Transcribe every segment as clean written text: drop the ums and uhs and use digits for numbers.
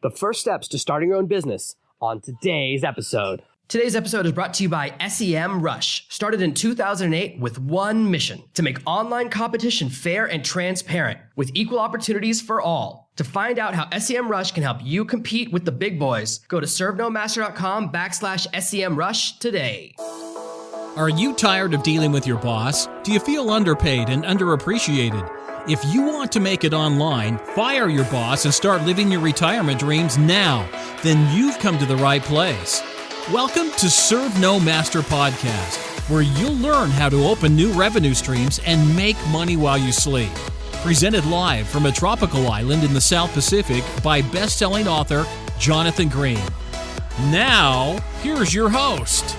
the first steps to starting your own business on today's episode. Today's episode is brought to you by SEMrush, started in 2008 with one mission: to make online competition fair and transparent with equal opportunities for all. To find out how SEMrush can help you compete with the big boys, go to servenomaster.com/SEMrush today. Are you tired of dealing with your boss? Do you feel underpaid and underappreciated? If you want to make it online, fire your boss and start living your retirement dreams now, then you've come to the right place. Welcome to Serve No Master podcast, where you'll learn how to open new revenue streams and make money while you sleep. Presented live from a tropical island in the South Pacific by best-selling author Jonathan Green. Now, here's your host.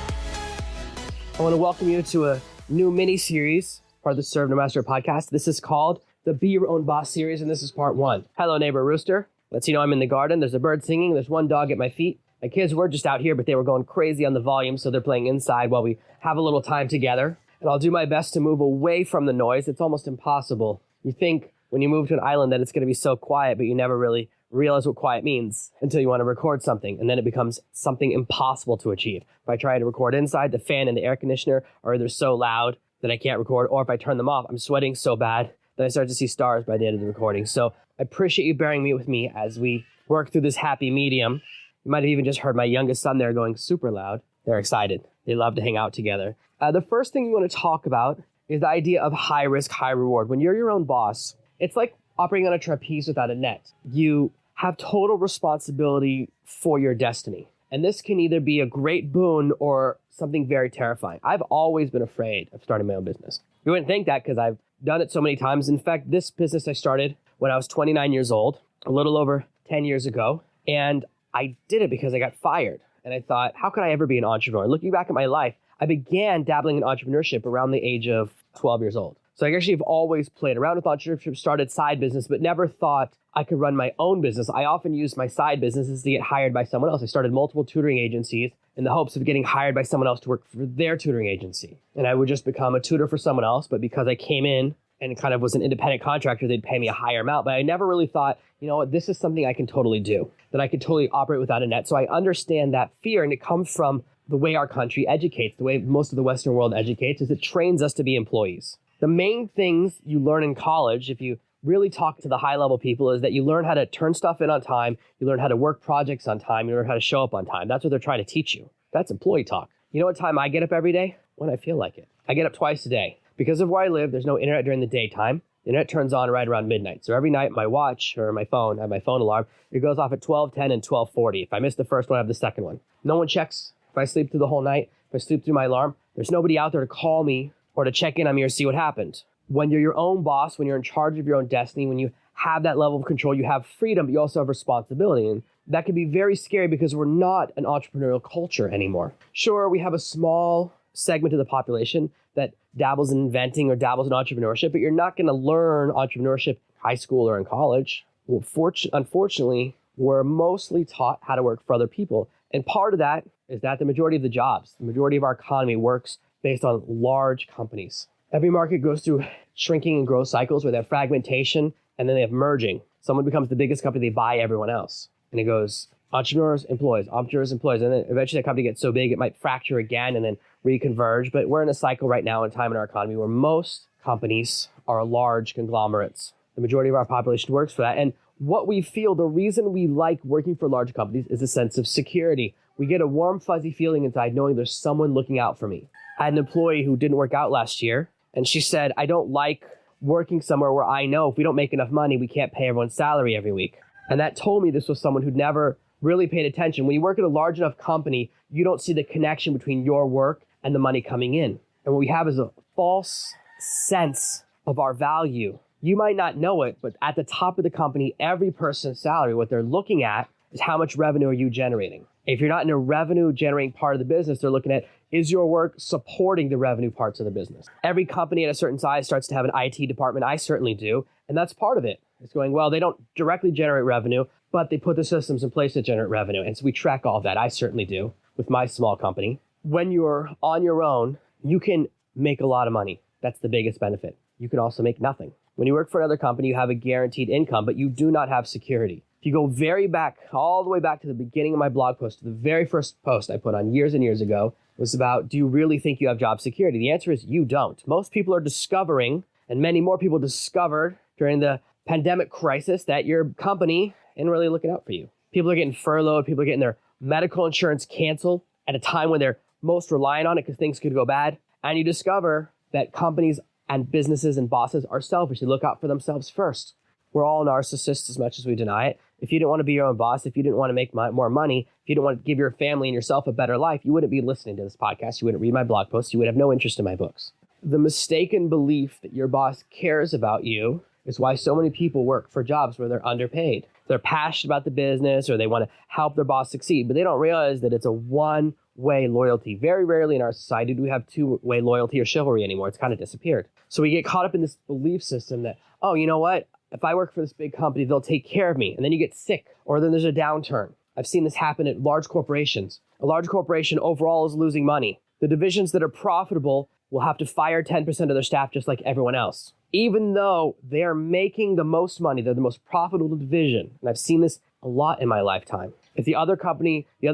I want to welcome you to a new mini-series, part of the Serve No Master podcast. This is called the Be Your Own Boss series, and this is part one. Hello, neighbor rooster. Lets you know I'm in the garden. There's a bird singing. There's one dog at my feet. My kids were just out here, but they were going crazy on the volume, so they're playing inside while we have a little time together. And I'll do my best to move away from the noise. It's almost impossible. You think when you move to an island that it's going to be so quiet, but you never really realize what quiet means until you want to record something, and then it becomes something impossible to achieve. If I try to record inside, the fan and the air conditioner are either so loud that I can't record, or if I turn them off, I'm sweating so bad that I start to see stars by the end of the recording. So I appreciate you bearing with me as we work through this happy medium. You might have even just heard my youngest son there going super loud. They're excited. They love to hang out together. The first thing we want to talk about is the idea of high risk, high reward. When you're your own boss, it's like operating on a trapeze without a net. You have total responsibility for your destiny. And this can either be a great boon or something very terrifying. I've always been afraid of starting my own business. You wouldn't think that because I've done it so many times. In fact, this business I started when I was 29 years old, a little over 10 years ago. And I did it because I got fired. And I thought, how could I ever be an entrepreneur? Looking back at my life, I began dabbling in entrepreneurship around the age of 12 years old. So I actually have always played around with entrepreneurship, started side business, but never thought I could run my own business. I often used my side businesses to get hired by someone else. I started multiple tutoring agencies in the hopes of getting hired by someone else to work for their tutoring agency. And I would just become a tutor for someone else. But because I came in and kind of was an independent contractor, they'd pay me a higher amount. But I never really thought, you know what, this is something I can totally do, that I could totally operate without a net. So I understand that fear, and it comes from the way our country educates, the way most of the Western world educates, is it trains us to be employees. The main things you learn in college, if you really talk to the high-level people, is that you learn how to turn stuff in on time, you learn how to work projects on time, you learn how to show up on time. That's what they're trying to teach you. That's employee talk. You know what time I get up every day? When I feel like it. I get up twice a day. Because of where I live, there's no internet during the daytime. The internet turns on right around midnight. So every night, my watch or my phone, I have my phone alarm, it goes off at 12:10 and 12:40. If I miss the first one, I have the second one. No one checks if I sleep through the whole night. If I sleep through my alarm, there's nobody out there to call me or to check in on me or see what happened. When you're your own boss, when you're in charge of your own destiny, when you have that level of control, you have freedom, but you also have responsibility. And that can be very scary because we're not an entrepreneurial culture anymore. Sure, we have a small segment of the population that dabbles in inventing or dabbles in entrepreneurship, but you're not going to learn entrepreneurship in high school or in college. Well, unfortunately, we're mostly taught how to work for other people. And part of that is that the majority of the jobs, the majority of our economy works based on large companies. Every market goes through shrinking and growth cycles where they have fragmentation and then they have merging. Someone becomes the biggest company, they buy everyone else. And it goes entrepreneurs, employees, entrepreneurs, employees. And then eventually that company gets so big, it might fracture again and then reconverge. But we're in a cycle right now in time in our economy where most companies are large conglomerates. The majority of our population works for that. And what we feel, the reason we like working for large companies is a sense of security. We get a warm, fuzzy feeling inside knowing there's someone looking out for me. I had an employee who didn't work out last year, and she said, I don't like working somewhere where I know if we don't make enough money, we can't pay everyone's salary every week. And that told me this was someone who'd never really paid attention. When you work at a large enough company, you don't see the connection between your work and the money coming in. And what we have is a false sense of our value. You might not know it, but at the top of the company, every person's salary, what they're looking at is how much revenue are you generating. If you're not in a revenue generating part of the business, they're looking at, is your work supporting the revenue parts of the business? Every company at a certain size starts to have an IT department. I certainly do. And that's part of it. It's going, well, they don't directly generate revenue, but they put the systems in place to generate revenue. And so we track all of that. I certainly do with my small company. When you're on your own, you can make a lot of money. That's the biggest benefit. You can also make nothing. When you work for another company, you have a guaranteed income, but you do not have security. If you go very back, all the way back to the beginning of my blog post, the very first post I put on years and years ago was about, do you really think you have job security? The answer is you don't. Most people are discovering, and many more people discovered during the pandemic crisis, that your company isn't really looking out for you. People are getting furloughed. People are getting their medical insurance canceled at a time when they're most reliant on it because things could go bad. And you discover that companies and businesses and bosses are selfish. They look out for themselves first. We're all narcissists as much as we deny it. If you didn't want to be your own boss, if you didn't want to make more money, if you didn't want to give your family and yourself a better life, you wouldn't be listening to this podcast. You wouldn't read my blog posts. You would have no interest in my books. The mistaken belief that your boss cares about you is why so many people work for jobs where they're underpaid. They're passionate about the business or they want to help their boss succeed, but they don't realize that it's a one-way loyalty. Very rarely in our society do we have two-way loyalty or chivalry anymore. It's kind of disappeared. So we get caught up in this belief system that, oh, you know what? If I work for this big company, they'll take care of me. And then you get sick or then there's a downturn. I've seen this happen at large corporations. A large corporation overall is losing money. The divisions that are profitable will have to fire 10% of their staff just like everyone else. Even though they're making the most money, they're the most profitable division. And I've seen this a lot in my lifetime. If the other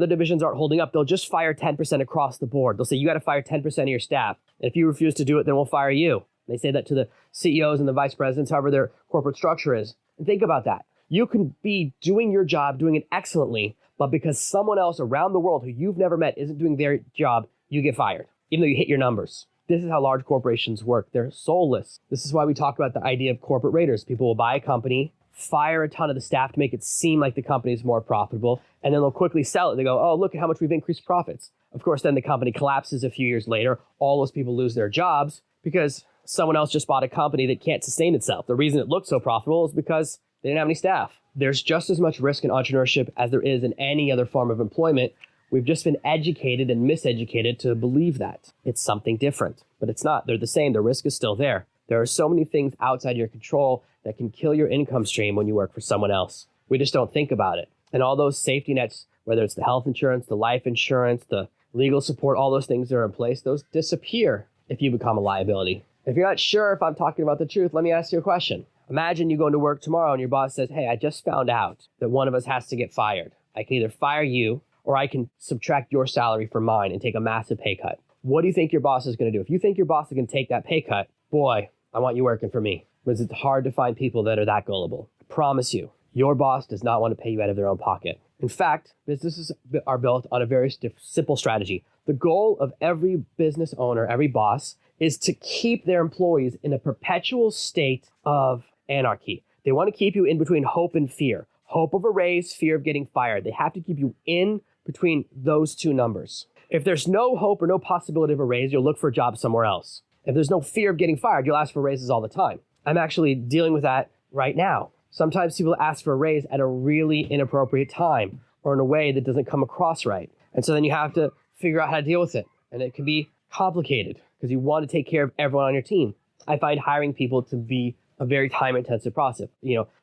divisions aren't holding up, they'll just fire 10% across the board. They'll say, you got to fire 10% of your staff. And if you refuse to do it, then we'll fire you. And they say that to the CEOs and the vice presidents, however their corporate structure is. And think about that. You can be doing your job, doing it excellently, but because someone else around the world who you've never met isn't doing their job, you get fired, even though you hit your numbers. This is how large corporations work. They're soulless. This is why we talk about the idea of corporate raiders. People will buy a company, fire a ton of the staff to make it seem like the company is more profitable, and then they'll quickly sell it. They go, oh, look at how much we've increased profits. Of course, then the company collapses a few years later. All those people lose their jobs because someone else just bought a company that can't sustain itself. The reason it looked so profitable is because they didn't have any staff. There's just as much risk in entrepreneurship as there is in any other form of employment. We've just been educated and miseducated to believe that it's something different, but it's not. They're the same. The risk is still there. There are so many things outside your control that can kill your income stream when you work for someone else. We just don't think about it. And all those safety nets, whether it's the health insurance, the life insurance, the legal support, all those things that are in place, those disappear if you become a liability. If you're not sure if I'm talking about the truth, let me ask you a question. Imagine you go into work tomorrow and your boss says, hey, I just found out that one of us has to get fired. I can either fire you or I can subtract your salary from mine and take a massive pay cut. What do you think your boss is going to do? If you think your boss is going to take that pay cut, boy, I want you working for me. Because it's hard to find people that are that gullible. I promise you, your boss does not want to pay you out of their own pocket. In fact, businesses are built on a very simple strategy. The goal of every business owner, every boss, is to keep their employees in a perpetual state of anarchy. They want to keep you in between hope and fear. Hope of a raise, fear of getting fired. They have to keep you in between those two numbers. If there's no hope or no possibility of a raise, you'll look for a job somewhere else. If there's no fear of getting fired, you'll ask for raises all the time. I'm actually dealing with that right now. Sometimes people ask for a raise at a really inappropriate time or in a way that doesn't come across right. And so then you have to figure out how to deal with it. And it can be complicated because you want to take care of everyone on your team. I find hiring people to be a very time-intensive process.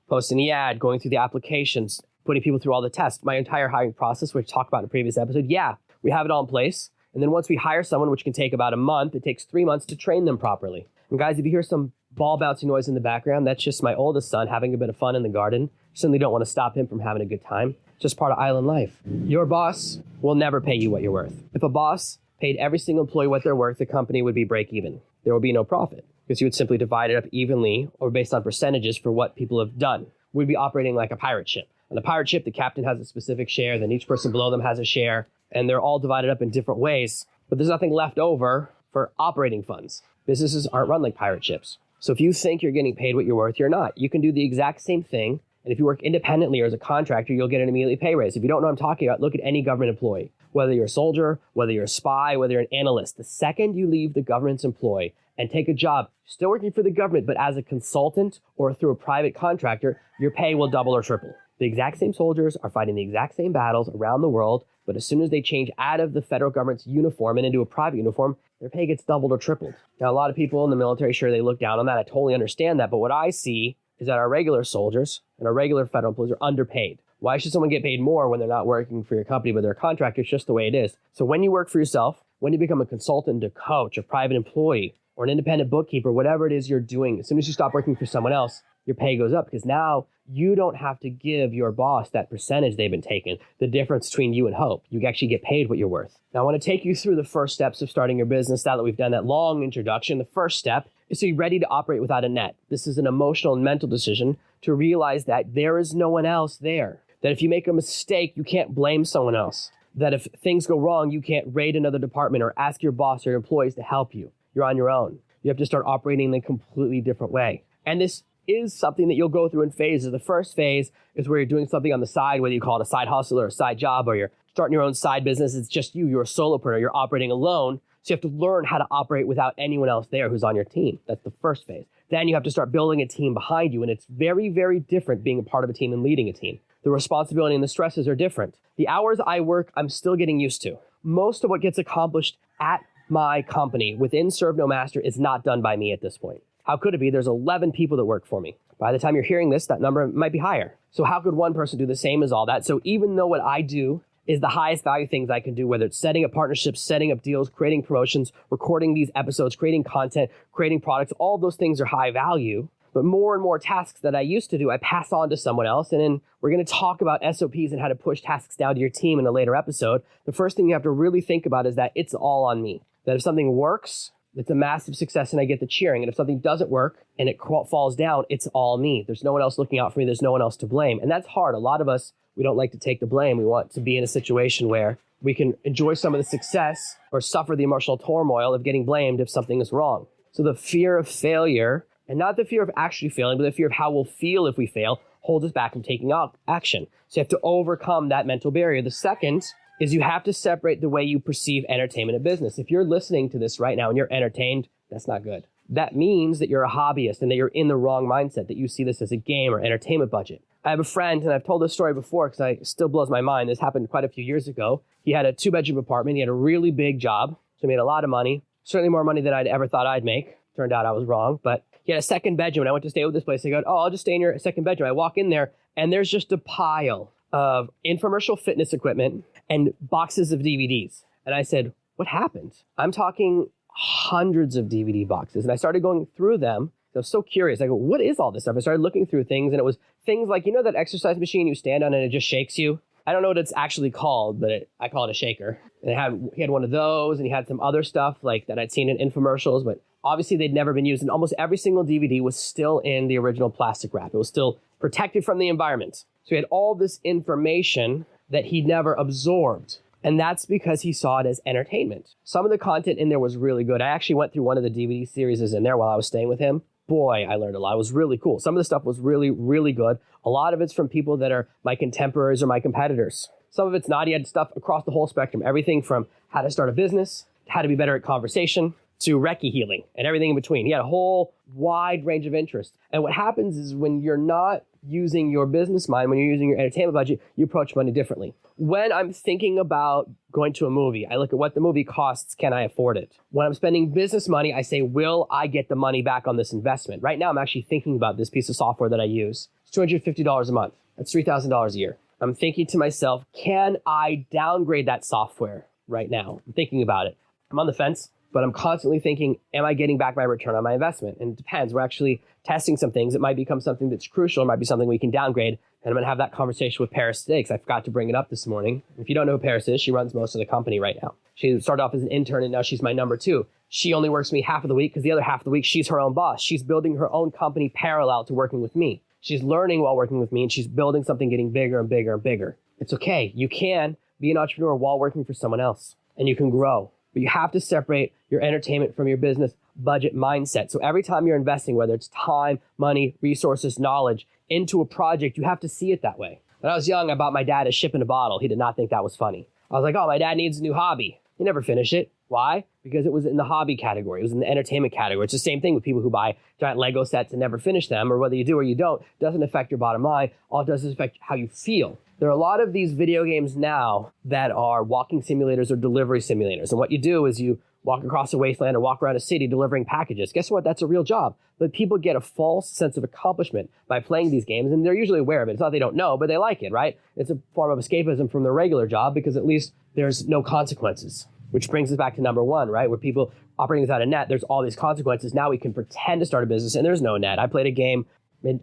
Posting the ad, going through the applications, putting people through all the tests. My entire hiring process, which I talked about in a previous episode, we have it all in place. And then once we hire someone, which can take about a month, it takes 3 months to train them properly. And guys, if you hear some ball bouncing noise in the background, that's just my oldest son having a bit of fun in the garden. Certainly don't want to stop him from having a good time. Just part of island life. Your boss will never pay you what you're worth. If a boss paid every single employee what they're worth, the company would be break even. There would be no profit because you would simply divide it up evenly or based on percentages for what people have done. We'd be operating like a pirate ship. On a pirate ship, the captain has a specific share, then each person below them has a share, and they're all divided up in different ways, but there's nothing left over for operating funds. Businesses aren't run like pirate ships. So if you think you're getting paid what you're worth, you're not. You can do the exact same thing, and if you work independently or as a contractor, you'll get an immediate pay raise. If you don't know what I'm talking about, look at any government employee. Whether you're a soldier, whether you're a spy, whether you're an analyst, the second you leave the government's employ and take a job, still working for the government, but as a consultant or through a private contractor, your pay will double or triple. The exact same soldiers are fighting the exact same battles around the world, but as soon as they change out of the federal government's uniform and into a private uniform, their pay gets doubled or tripled. Now, a lot of people in the military, sure, they look down on that. I totally understand that. But what I see is that our regular soldiers and our regular federal employees are underpaid. Why should someone get paid more when they're not working for your company, but they're a contractor? It's just the way it is. So when you work for yourself, when you become a consultant, a coach, a private employee, or an independent bookkeeper, whatever it is you're doing, as soon as you stop working for someone else, your pay goes up because now you don't have to give your boss that percentage they've been taking, the difference between you and Hope. You actually get paid what you're worth. Now, I want to take you through the first steps of starting your business. Now that we've done that long introduction, the first step is to be ready to operate without a net. This is an emotional and mental decision to realize that there is no one else there. That if you make a mistake, you can't blame someone else. That if things go wrong, you can't raid another department or ask your boss or your employees to help you. You're on your own. You have to start operating in a completely different way. And this is something that you'll go through in phases. The first phase is where you're doing something on the side, whether you call it a side hustle or a side job, or you're starting your own side business. It's just you. You're a solopreneur. You're operating alone. So you have to learn how to operate without anyone else there who's on your team. That's the first phase. Then you have to start building a team behind you. And it's very, very different being a part of a team and leading a team. The responsibility and the stresses are different. The hours I work, I'm still getting used to. Most of what gets accomplished at my company within Serve No Master is not done by me at this point. How could it be? There's 11 people that work for me. By the time you're hearing this, that number might be higher. So how could one person do the same as all that? So even though what I do is the highest value things I can do, whether it's setting up partnerships, setting up deals, creating promotions, recording these episodes, creating content, creating products, all those things are high value. But more and more tasks that I used to do, I pass on to someone else. And then we're going to talk about SOPs and how to push tasks down to your team in a later episode. The first thing you have to really think about is that it's all on me. That if something works, it's a massive success and I get the cheering. And if something doesn't work and it falls down, it's all me. There's no one else looking out for me. There's no one else to blame. And that's hard. A lot of us, we don't like to take the blame. We want to be in a situation where we can enjoy some of the success or suffer the emotional turmoil of getting blamed if something is wrong. So the fear of failure, and not the fear of actually failing, but the fear of how we'll feel if we fail, holds us back from taking action. So you have to overcome that mental barrier. The second is you have to separate the way you perceive entertainment and business. If you're listening to this right now and you're entertained, that's not good. That means that you're a hobbyist and that you're in the wrong mindset, that you see this as a game or entertainment budget. I have a friend, and I've told this story before because it still blows my mind. This happened quite a few years ago. He had a 2-bedroom apartment. He had a really big job, so he made a lot of money, certainly more money than I'd ever thought I'd make. Turned out I was wrong, but he had a second bedroom, and I went to stay with this place. They go, oh, I'll just stay in your second bedroom. I walk in there, and there's just a pile of infomercial fitness equipment and boxes of DVDs. And I said, what happened? I'm talking hundreds of DVD boxes. And I started going through them. I was so curious. I go, what is all this stuff? I started looking through things, and it was things like, you know that exercise machine you stand on and it just shakes you? I don't know what it's actually called, but I call it a shaker. And he had one of those, and he had some other stuff like that I'd seen in infomercials, but obviously they'd never been used. And almost every single DVD was still in the original plastic wrap. It was still protected from the environment. So he had all this information that he'd never absorbed. And that's because he saw it as entertainment. Some of the content in there was really good. I actually went through one of the DVD series in there while I was staying with him. Boy, I learned a lot. It was really cool. Some of the stuff was really, really good. A lot of it's from people that are my contemporaries or my competitors. Some of it's not. He had stuff across the whole spectrum. Everything from how to start a business, how to be better at conversation, to Reiki healing, and everything in between. He had a whole wide range of interests. And what happens is when you're not using your business mind, when you're using your entertainment budget, you approach money differently. When I'm thinking about going to a movie, I look at what the movie costs. Can I afford it? When I'm spending business money, I say, will I get the money back on this investment? Right now, I'm actually thinking about this piece of software that I use. It's $250 a month. That's $3,000 a year. I'm thinking to myself, can I downgrade that software right now? I'm thinking about it. I'm on the fence, but I'm constantly thinking, am I getting back my return on my investment? And it depends. We're actually testing some things. It might become something that's crucial. It might be something we can downgrade. And I'm going to have that conversation with Paris today because I forgot to bring it up this morning. If you don't know who Paris is, she runs most of the company right now. She started off as an intern, and now she's my number 2. She only works with me half of the week because the other half of the week, she's her own boss. She's building her own company parallel to working with me. She's learning while working with me, and she's building something getting bigger and bigger and bigger. It's okay. You can be an entrepreneur while working for someone else, and you can grow. But you have to separate your entertainment from your business budget mindset. So every time you're investing, whether it's time, money, resources, knowledge, into a project, you have to see it that way. When I was young, I bought my dad a ship in a bottle. He did not think that was funny. I was like, oh, my dad needs a new hobby. He never finished it. Why? Because it was in the hobby category. It was in the entertainment category. It's the same thing with people who buy giant Lego sets and never finish them, or whether you do or you don't, doesn't affect your bottom line. All it does is affect how you feel. There are a lot of these video games now that are walking simulators or delivery simulators. And what you do is you walk across a wasteland or walk around a city delivering packages. Guess what? That's a real job. But people get a false sense of accomplishment by playing these games, and they're usually aware of it. It's not they don't know, but they like it, right? It's a form of escapism from their regular job because at least there's no consequences. which brings us back to number one, right? Where people operating without a net, there's all these consequences. Now we can pretend to start a business and there's no net. I played a game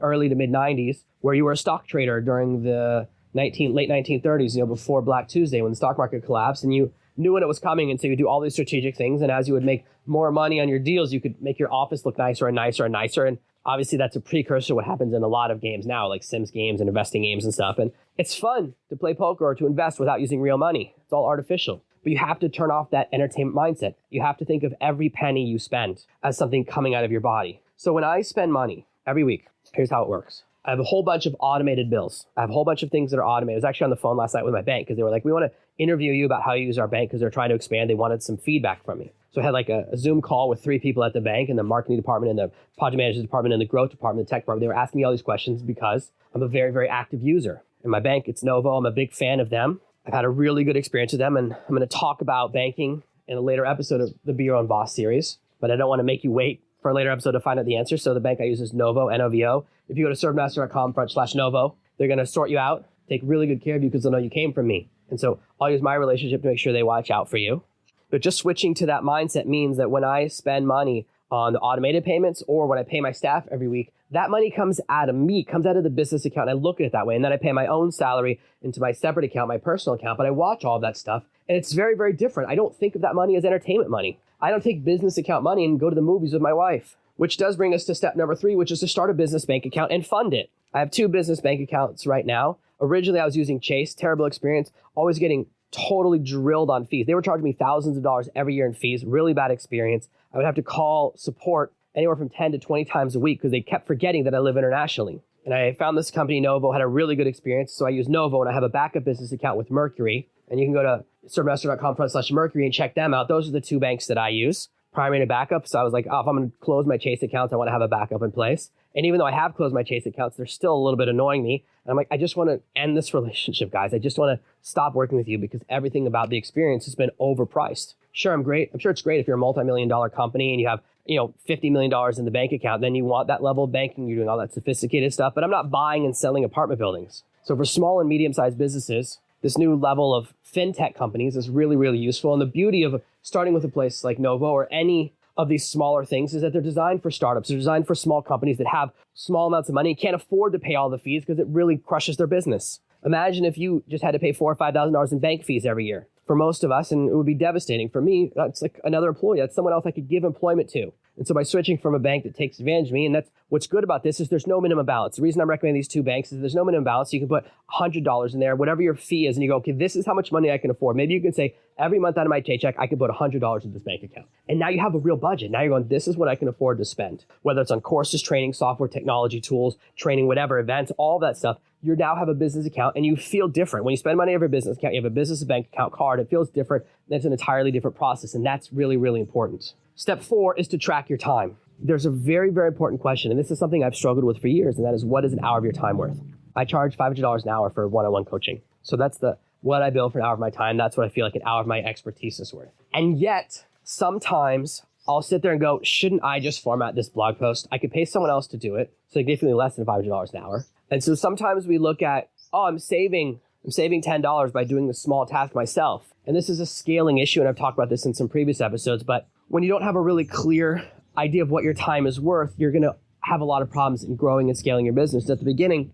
early to mid 90s where you were a stock trader during the late 1930s, before Black Tuesday when the stock market collapsed, and you knew when it was coming. And so you do all these strategic things. And as you would make more money on your deals, you could make your office look nicer and nicer and nicer. And obviously that's a precursor to what happens in a lot of games now, like Sims games and investing games and stuff. And it's fun to play poker or to invest without using real money. It's all artificial. But you have to turn off that entertainment mindset. You have to think of every penny you spend as something coming out of your body. So when I spend money every week, here's how it works. I have a whole bunch of automated bills. I have a whole bunch of things that are automated. I was actually on the phone last night with my bank because they were like, we want to interview you about how you use our bank because they're trying to expand. They wanted some feedback from me. So I had like a Zoom call with 3 people at the bank, in the marketing department, and the project management department, and the growth department, the tech department. They were asking me all these questions because I'm a very, very active user. In my bank, it's Novo. I'm a big fan of them. I've had a really good experience with them, and I'm going to talk about banking in a later episode of the Be Your Own Boss series, but I don't want to make you wait for a later episode to find out the answer. So the bank I use is Novo, N-O-V-O. If you go to servemaster.com/Novo, they're going to sort you out, take really good care of you because they'll know you came from me. And so I'll use my relationship to make sure they watch out for you. But just switching to that mindset means that when I spend money on the automated payments or when I pay my staff every week, that money comes out of me, comes out of the business account. I look at it that way. And then I pay my own salary into my separate account, my personal account, but I watch all of that stuff. And it's very, very different. I don't think of that money as entertainment money. I don't take business account money and go to the movies with my wife, which does bring us to step number 3, which is to start a business bank account and fund it. I have 2 business bank accounts right now. Originally, I was using Chase, terrible experience, always getting totally drilled on fees. They were charging me thousands of dollars every year in fees, really bad experience. I would have to call support anywhere from 10 to 20 times a week because they kept forgetting that I live internationally. And I found this company, Novo, had a really good experience. So I use Novo, and I have a backup business account with Mercury. And you can go to servemaster.com/Mercury and check them out. Those are the 2 banks that I use, primary and backup. So I was like, if I'm going to close my Chase accounts, I want to have a backup in place. And even though I have closed my Chase accounts, they're still a little bit annoying me. And I'm like, I just want to end this relationship, guys. I just want to stop working with you because everything about the experience has been overpriced. Sure, I'm great. I'm sure it's great if you're a multi-million-dollar company and you have, $50 million in the bank account. Then you want that level of banking. You're doing all that sophisticated stuff. But I'm not buying and selling apartment buildings. So for small and medium-sized businesses, this new level of fintech companies is really, really useful. And the beauty of starting with a place like Novo or any of these smaller things is that they're designed for startups. They're designed for small companies that have small amounts of money and can't afford to pay all the fees because it really crushes their business. Imagine if you just had to pay $4,000 or $5,000 in bank fees every year. For most of us, and it would be devastating. For me, that's like another employee. That's someone else I could give employment to. And so by switching from a bank that takes advantage of me, and that's what's good about this is there's no minimum balance. The reason I'm recommending these 2 banks is there's no minimum balance. So you can put $100 in there, whatever your fee is, and you go, okay, this is how much money I can afford. Maybe you can say every month out of my paycheck, I can put $100 in this bank account. And now you have a real budget. Now you're going, this is what I can afford to spend. Whether it's on courses, training, software, technology, tools, training, whatever, events, all that stuff. You now have a business account and you feel different. When you spend money over a business account, you have a business bank account card, it feels different. It's an entirely different process. And that's really, really important. Step 4 is to track your time. There's a very, very important question. And this is something I've struggled with for years. And that is, what is an hour of your time worth? I charge $500 an hour for one-on-one coaching. So that's what I bill for an hour of my time. That's what I feel like an hour of my expertise is worth. And yet sometimes I'll sit there and go, shouldn't I just format this blog post? I could pay someone else to do it. Significantly less than $500 an hour. And so sometimes we look at, I'm saving $10 by doing this small task myself. And this is a scaling issue. And I've talked about this in some previous episodes. But when you don't have a really clear idea of what your time is worth, you're going to have a lot of problems in growing and scaling your business. At the beginning,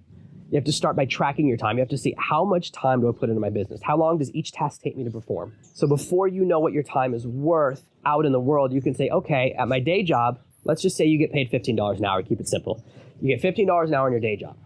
you have to start by tracking your time. You have to see, how much time do I put into my business? How long does each task take me to perform? So before you know what your time is worth out in the world, you can say, okay, at my day job, let's just say you get paid $15 an hour. Keep it simple. You get $15 an hour in your day job.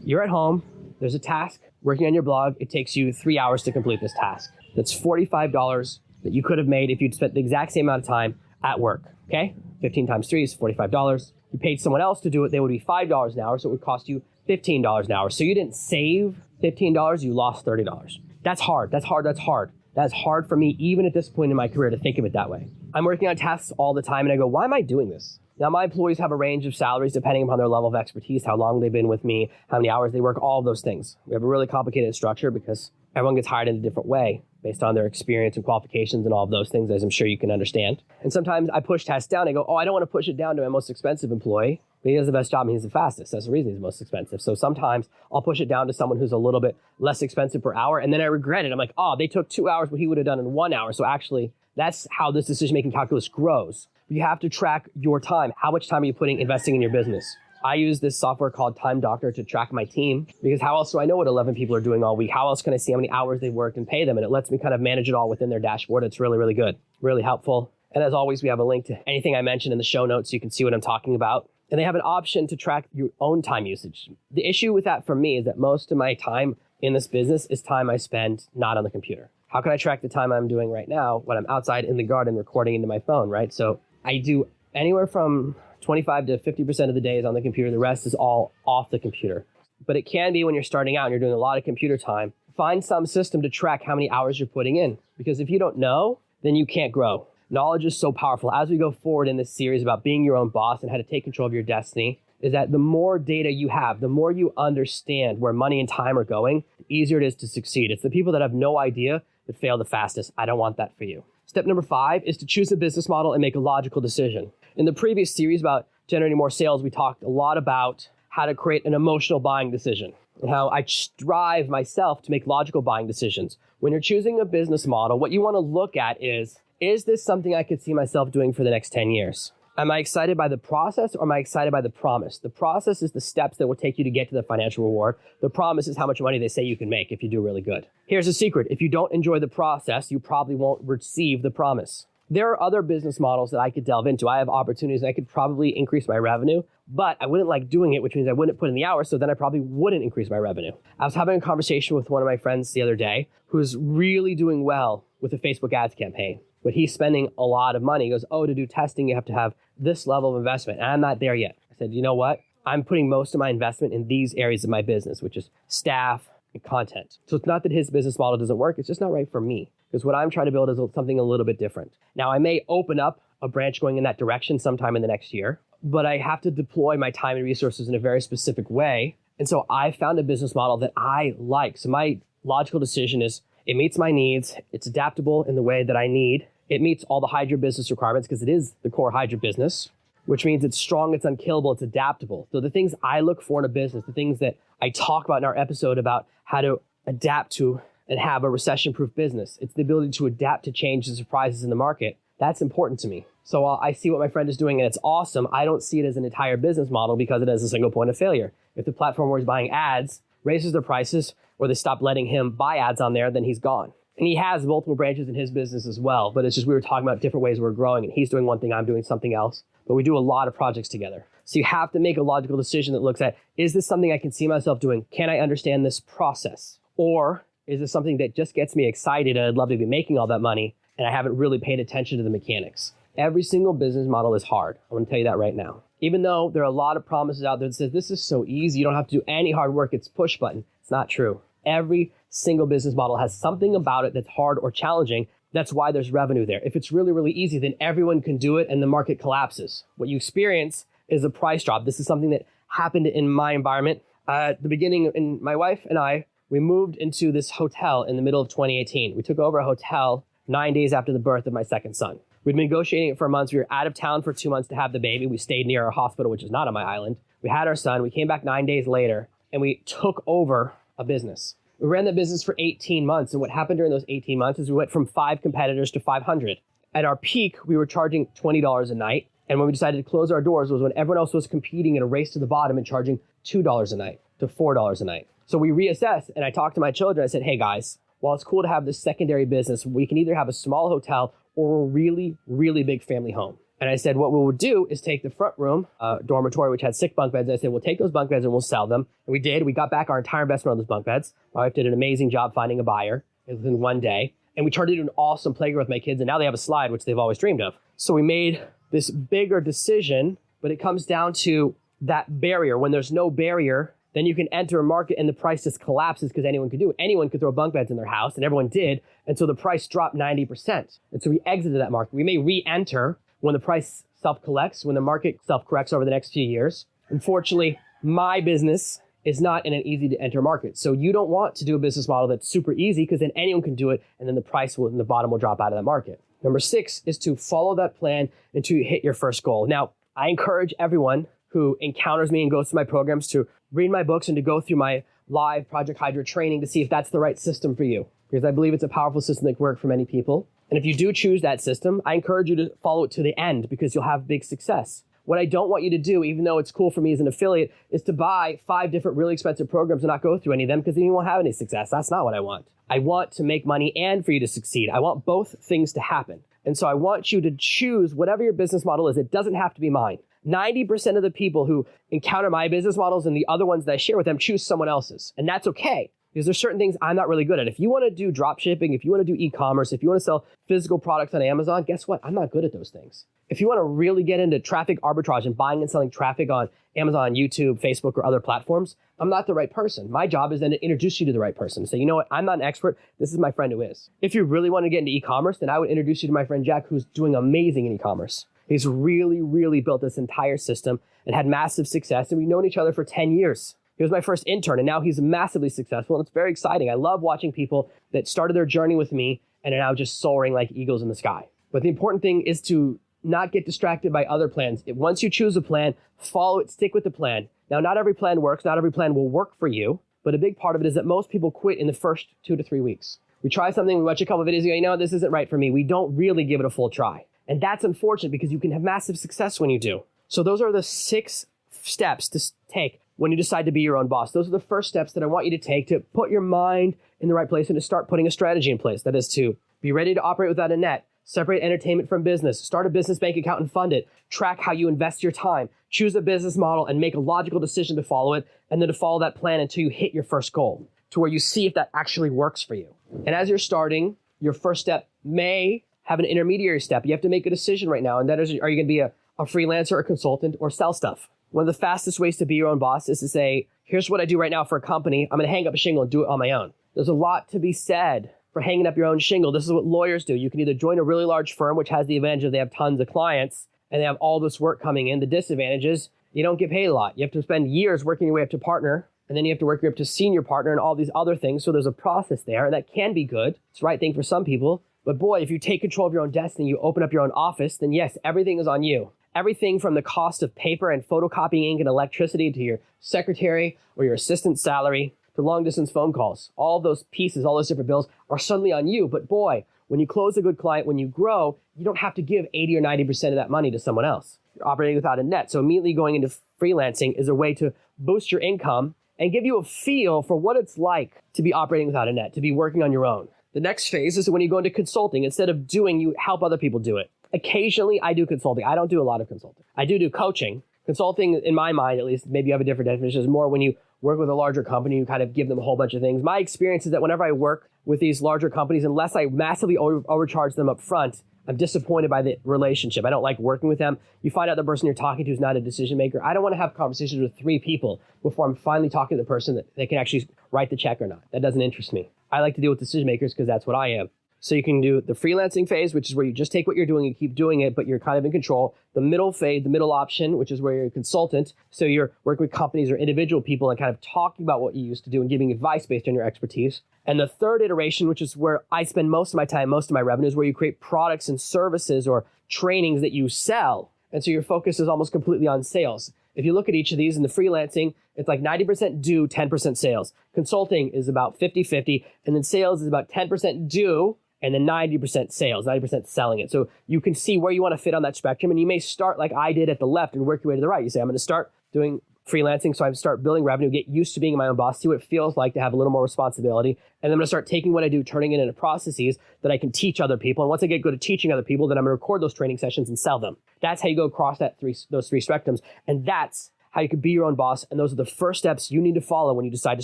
You're at home. There's a task working on your blog. It takes you 3 hours to complete this task. That's $45 that you could have made if you'd spent the exact same amount of time at work. Okay? 15 times 3 is $45. You paid someone else to do it. They would be $5 an hour. So it would cost you $15 an hour. So you didn't save $15. You lost $30. That's hard. That's hard for me, even at this point in my career, to think of it that way. I'm working on tasks all the time and I go, why am I doing this? Now, my employees have a range of salaries depending upon their level of expertise, how long they've been with me, how many hours they work, all of those things. We have a really complicated structure because everyone gets hired in a different way based on their experience and qualifications and all of those things, as I'm sure you can understand. And sometimes I push tasks down. I go, I don't want to push it down to my most expensive employee, but he does the best job and he's the fastest. That's the reason he's the most expensive. So sometimes I'll push it down to someone who's a little bit less expensive per hour. And then I regret it. I'm like, they took 2 hours, what he would have done in 1 hour. So actually, That's how this decision-making calculus grows. You have to track your time. How much time are you investing in your business? I use this software called Time Doctor to track my team, because how else do I know what 11 people are doing all week? How else can I see how many hours they've worked and pay them? And it lets me kind of manage it all within their dashboard. It's really, really good, really helpful. And as always, we have a link to anything I mentioned in the show notes so you can see what I'm talking about. And they have an option to track your own time usage. The issue with that for me is that most of my time in this business is time I spend not on the computer. How can I track the time I'm doing right now when I'm outside in the garden recording into my phone, right? So I do anywhere from 25 to 50% of the day is on the computer. The rest is all off the computer. But it can be when you're starting out and you're doing a lot of computer time, find some system to track how many hours you're putting in. Because if you don't know, then you can't grow. Knowledge is so powerful. As we go forward in this series about being your own boss and how to take control of your destiny, is that the more data you have, the more you understand where money and time are going, the easier it is to succeed. It's the people that have no idea that fail the fastest. I don't want that for you. Step number 5 is to choose a business model and make a logical decision. In the previous series about generating more sales, we talked a lot about how to create an emotional buying decision and how I strive myself to make logical buying decisions. When you're choosing a business model, what you want to look at is this something I could see myself doing for the next 10 years? Am I excited by the process or am I excited by the promise? The process is the steps that will take you to get to the financial reward. The promise is how much money they say you can make if you do really good. Here's a secret. If you don't enjoy the process, you probably won't receive the promise. There are other business models that I could delve into. I have opportunities and I could probably increase my revenue, but I wouldn't like doing it, which means I wouldn't put in the hours, so then I probably wouldn't increase my revenue. I was having a conversation with one of my friends the other day who's really doing well with a Facebook ads campaign, but he's spending a lot of money. He goes, to do testing, you have to have this level of investment, and I'm not there yet. I said, you know what? I'm putting most of my investment in these areas of my business, which is staff and content. So it's not that his business model doesn't work, it's just not right for me. Because what I'm trying to build is something a little bit different. Now, I may open up a branch going in that direction sometime in the next year, but I have to deploy my time and resources in a very specific way. And so I found a business model that I like. So my logical decision is it meets my needs, it's adaptable in the way that I need, it meets all the Hydra business requirements because it is the core Hydra business, which means it's strong, it's unkillable, it's adaptable. So the things I look for in a business, the things that I talk about in our episode about how to adapt to and have a recession-proof business. It's the ability to adapt to changes and surprises in the market. That's important to me. So I see what my friend is doing and it's awesome. I don't see it as an entire business model because it has a single point of failure. If the platform where he's buying ads raises their prices or they stop letting him buy ads on there, then he's gone. And he has multiple branches in his business as well. But it's just we were talking about different ways we're growing and he's doing one thing, I'm doing something else. But we do a lot of projects together. So you have to make a logical decision that looks at, is this something I can see myself doing? Can I understand this process? Or is this something that just gets me excited and I'd love to be making all that money and I haven't really paid attention to the mechanics? Every single business model is hard. I'm going to tell you that right now. Even though there are a lot of promises out there that says this is so easy, you don't have to do any hard work, it's push button. It's not true. Every single business model has something about it that's hard or challenging. That's why there's revenue there. If it's really, really easy, then everyone can do it and the market collapses. What you experience is a price drop. This is something that happened in my environment. At the beginning, and my wife and I, we moved into this hotel in the middle of 2018. We took over a hotel 9 days after the birth of my second son. We'd been negotiating it for months. We were out of town for 2 months to have the baby. We stayed near a hospital, which is not on my island. We had our son. We came back 9 days later, and we took over a business. We ran the business for 18 months, and what happened during those 18 months is we went from 5 competitors to 500. At our peak, we were charging $20 a night, and when we decided to close our doors was when everyone else was competing in a race to the bottom and charging $2 a night to $4 a night. So we reassessed, and I talked to my children. I said, hey guys, while it's cool to have this secondary business, we can either have a small hotel or a really, really big family home. And I said, what we will do is take the front room, dormitory, which had 6 bunk beds. I said, we'll take those bunk beds and we'll sell them. And we did. We got back our entire investment on those bunk beds. My wife did an amazing job finding a buyer within one day. And we turned it into an awesome playground with my kids. And now they have a slide, which they've always dreamed of. So we made this bigger decision, but it comes down to that barrier. When there's no barrier, then you can enter a market and the price just collapses because anyone could do it. Anyone could throw bunk beds in their house, and everyone did. And so the price dropped 90%. And so we exited that market. We may re-enter when the price self-collects, when the market self-corrects over the next few years. Unfortunately, my business is not in an easy-to-enter market. So you don't want to do a business model that's super easy because then anyone can do it, and then the price will, and the bottom will drop out of that market. Number 6 is to follow that plan until you hit your first goal. Now, I encourage everyone who encounters me and goes through my programs to read my books and to go through my live Project Hydra training to see if that's the right system for you. Because I believe it's a powerful system that can work for many people. And if you do choose that system, I encourage you to follow it to the end because you'll have big success. What I don't want you to do, even though it's cool for me as an affiliate, is to buy 5 different really expensive programs and not go through any of them because then you won't have any success. That's not what I want. I want to make money and for you to succeed. I want both things to happen. And so I want you to choose whatever your business model is. It doesn't have to be mine. 90% of the people who encounter my business models and the other ones that I share with them choose someone else's. And that's okay. Because there's certain things I'm not really good at. If you want to do drop shipping, if you want to do e-commerce, if you want to sell physical products on Amazon, guess what? I'm not good at those things. If you want to really get into traffic arbitrage and buying and selling traffic on Amazon, YouTube, Facebook, or other platforms, I'm not the right person. My job is then to introduce you to the right person. So you know what? I'm not an expert. This is my friend who is. If you really want to get into e-commerce, then I would introduce you to my friend Jack, who's doing amazing in e-commerce. He's really built this entire system and had massive success. And we've known each other for 10 years. He was my first intern, and now he's massively successful, and it's very exciting. I love watching people that started their journey with me and are now just soaring like eagles in the sky. But the important thing is to not get distracted by other plans. Once you choose a plan, follow it, stick with the plan. Now, not every plan works. Not every plan will work for you, but a big part of it is that most people quit in the first 2 to 3 weeks. We try something, we watch a couple of videos, and go, this isn't right for me. We don't really give it a full try. And that's unfortunate because you can have massive success when you do. So those are the 6 steps to take when you decide to be your own boss. Those are the first steps that I want you to take to put your mind in the right place and to start putting a strategy in place. That is to be ready to operate without a net, separate entertainment from business, start a business bank account and fund it, track how you invest your time, choose a business model and make a logical decision to follow it, and then to follow that plan until you hit your first goal, to where you see if that actually works for you. And as you're starting, your first step may have an intermediary step. You have to make a decision right now, and that is, are you going to be a freelancer, a consultant, or sell stuff? One of the fastest ways to be your own boss is to say, here's what I do right now for a company. I'm going to hang up a shingle and do it on my own. There's a lot to be said for hanging up your own shingle. This is what lawyers do. You can either join a really large firm, which has the advantage of they have tons of clients and they have all this work coming in. The disadvantage is you don't get paid a lot. You have to spend years working your way up to partner, and then you have to work your way up to senior partner and all these other things. So there's a process there, and that can be good. It's the right thing for some people. But boy, if you take control of your own destiny, you open up your own office, then yes, everything is on you. Everything from the cost of paper and photocopying ink and electricity to your secretary or your assistant's salary to long distance phone calls. All of those pieces, all those different bills are suddenly on you. But boy, when you close a good client, when you grow, you don't have to give 80 or 90% of that money to someone else. You're operating without a net. So immediately going into freelancing is a way to boost your income and give you a feel for what it's like to be operating without a net, to be working on your own. The next phase is when you go into consulting. Instead of doing, you help other people do it. Occasionally, I do consulting. I don't do a lot of consulting. I do coaching. Consulting, in my mind, at least, maybe you have a different definition, is more when you work with a larger company, you kind of give them a whole bunch of things. My experience is that whenever I work with these larger companies, unless I massively overcharge them up front, I'm disappointed by the relationship. I don't like working with them. You find out the person you're talking to is not a decision maker. I don't want to have conversations with 3 people before I'm finally talking to the person that they can actually write the check or not. That doesn't interest me. I like to deal with decision makers because that's what I am. So you can do the freelancing phase, which is where you just take what you're doing and keep doing it, but you're kind of in control. The middle phase, the middle option, which is where you're a consultant. So you're working with companies or individual people and kind of talking about what you used to do and giving advice based on your expertise. And the third iteration, which is where I spend most of my time, most of my revenue, is where you create products and services or trainings that you sell. And so your focus is almost completely on sales. If you look at each of these in the freelancing, it's like 90% do, 10% sales. Consulting is about 50-50, and then sales is about 10% do, and then 90% sales, 90% selling it. So you can see where you want to fit on that spectrum. And you may start like I did at the left and work your way to the right. You say, I'm going to start doing freelancing, so I start building revenue, get used to being my own boss, see what it feels like to have a little more responsibility. And then I'm going to start taking what I do, turning it into processes that I can teach other people. And once I get good at teaching other people, then I'm going to record those training sessions and sell them. That's how you go across those 3 spectrums. And that's how you can be your own boss. And those are the first steps you need to follow when you decide to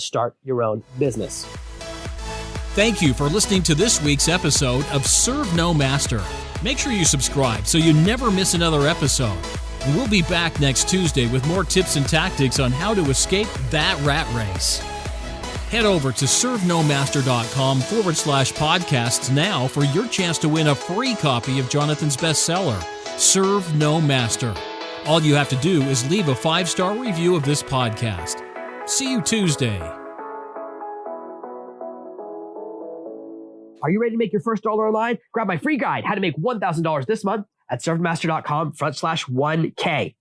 start your own business. Thank you for listening to this week's episode of Serve No Master. Make sure you subscribe so you never miss another episode. And we'll be back next Tuesday with more tips and tactics on how to escape that rat race. Head over to servenomaster.com/podcasts now for your chance to win a free copy of Jonathan's bestseller, Serve No Master. All you have to do is leave a 5-star review of this podcast. See you Tuesday. Are you ready to make your first dollar online? Grab my free guide, How to Make $1,000 this month at servenomaster.com/1K.